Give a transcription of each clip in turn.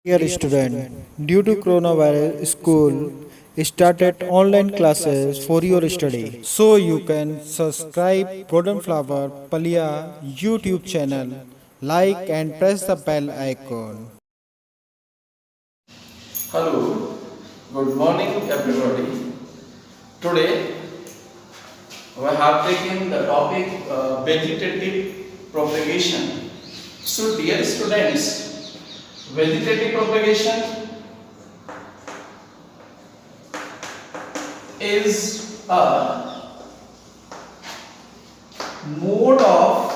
Dear student, due to coronavirus, school started online classes for your study. So you can subscribe Golden Flower Palia YouTube channel, like and press the bell icon. Hello, good morning everybody. Today we have taken the topic vegetative propagation. So dear students, vegetative propagation is a mode of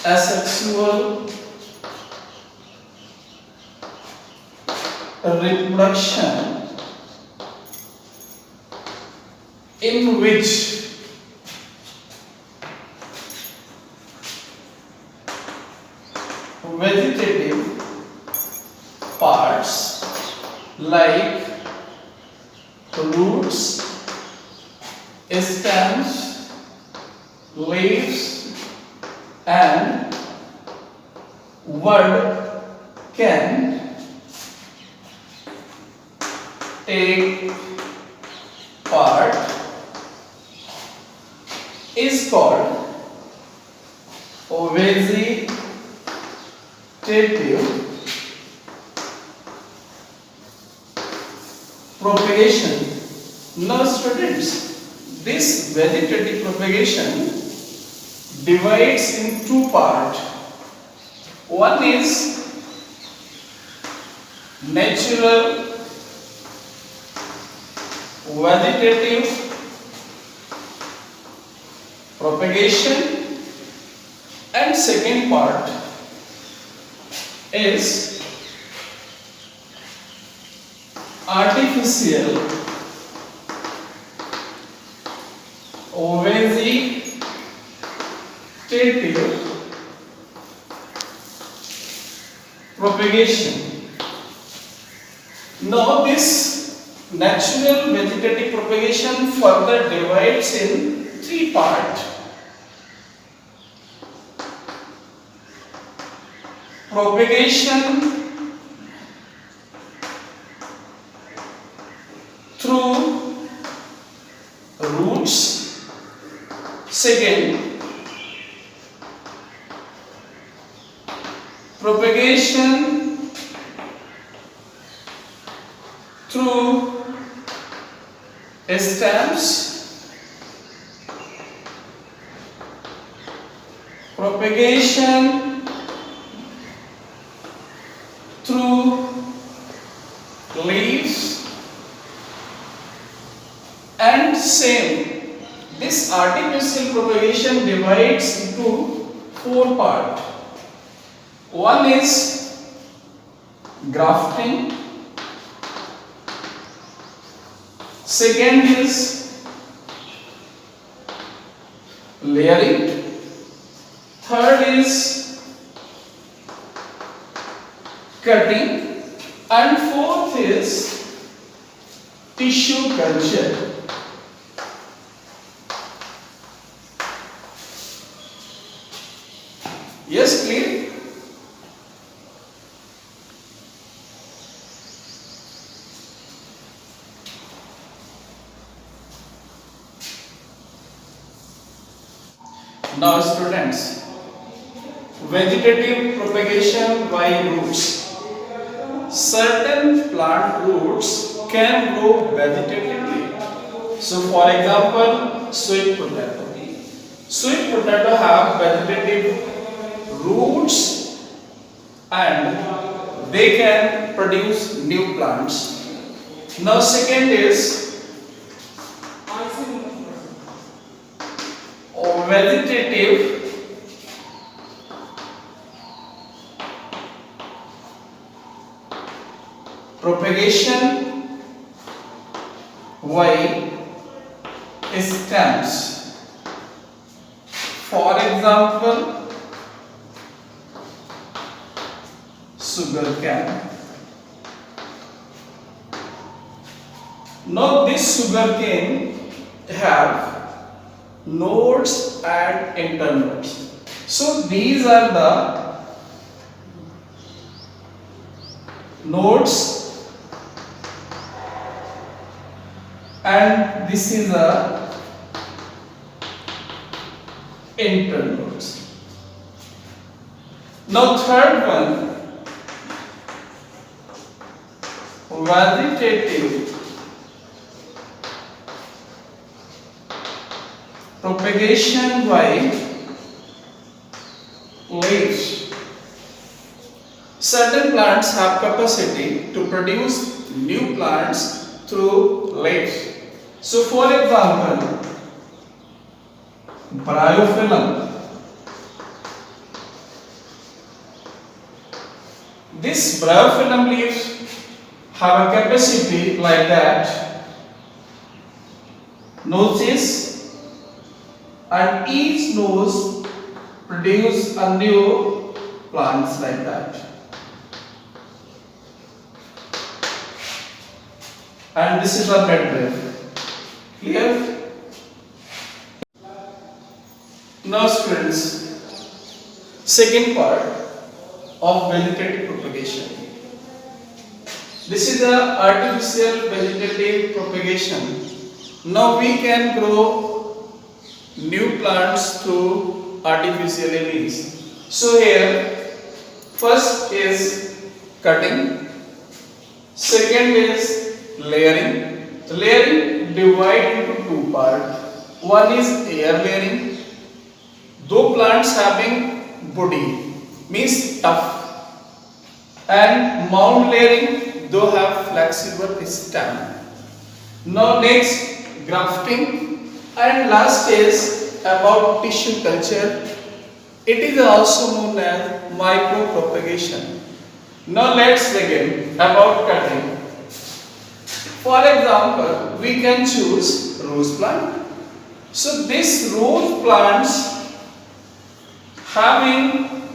asexual reproduction in which vegetative parts like roots, stems, leaves and bud can take part is called vegetative propagation. Now students, this vegetative propagation divides in two parts. One is natural vegetative propagation and second part is artificial vegetative propagation. Now this natural vegetative propagation further divides in three parts. Propagation through roots, second propagation through stems, propagation through leaves and same. This artificial propagation divides into four parts. One is grafting, second is layering, third is cutting and fourth is tissue culture. Yes, clear? Now students, vegetative propagation by roots. Certain plant roots can grow vegetatively. So for example, sweet potato. Sweet potato have vegetative roots and they can produce new plants. Now second is vegetative propagation by stems. For example, sugar cane. Now this sugar cane have nodes and internodes. So these are the nodes, and this is a internodes. Now third one, vegetative propagation by leaves. Certain plants have capacity to produce new plants through leaves. So for example, bryophyllum. This bryophyllum leaves have a capacity like that. Noses, and each nose produce a new plants like that. And this is a midriff. Clear? Now students, second part of vegetative propagation. This is the artificial vegetative propagation. Now we can grow new plants through artificial means. So here, first is cutting, second is layering. Layering divide into two parts. One is air layering. Though plants having body means tough, and mound layering though have flexible stem. Now next grafting, and last is about tissue culture. It is also known as micropropagation. Now let's begin about cutting. For example, we can choose rose plant. So this rose plants having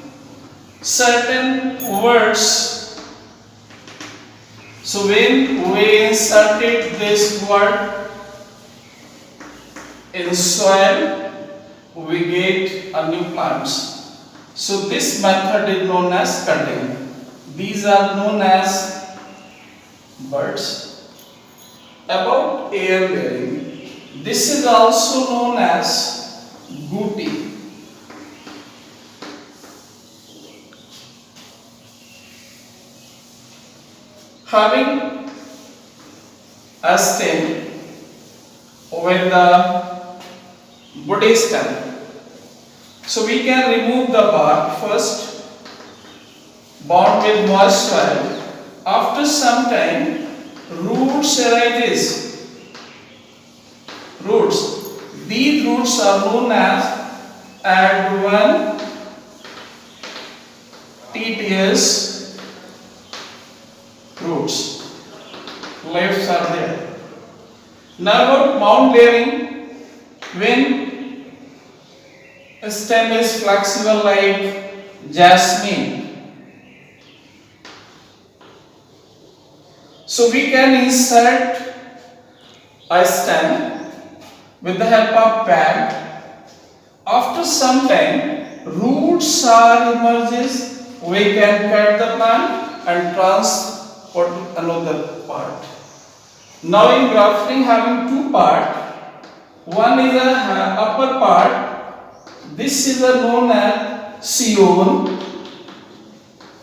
certain words. So when we inserted this word in soil, we get a new plants. So this method is known as cutting. These are known as buds. About air layering, this is also known as booty. Having a stem with the body stem. So we can remove the bark first, bound with moist soil. After some time, roots arises. Roots. These roots are known as AD1 TTS roots. Leaves are there. Now about mound layering, when a stem is flexible like jasmine, so we can insert a stem with the help of pad. After some time, roots are emerges. We can cut the plant and transport another part. Now in grafting having two parts. One is the upper part. This is known as coon,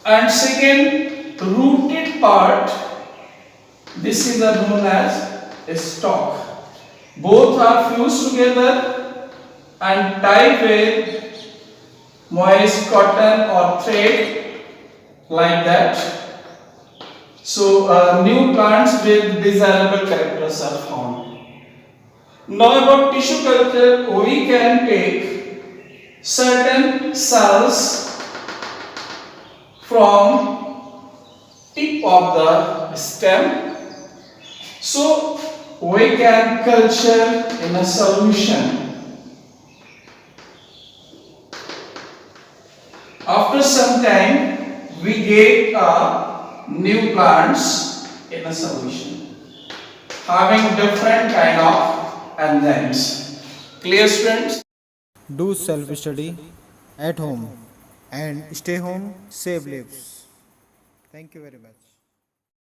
and second rooted part. This is known as a stalk. Both are fused together and tied with moist cotton or thread like that. So new plants with desirable characters are found. Now about tissue culture, we can take certain cells from tip of the stem. So we can culture in a solution. After some time, we get new plants in a solution having different kind of enzymes. Clear, students? Do self study at home and stay home, save lives. Thank you very much.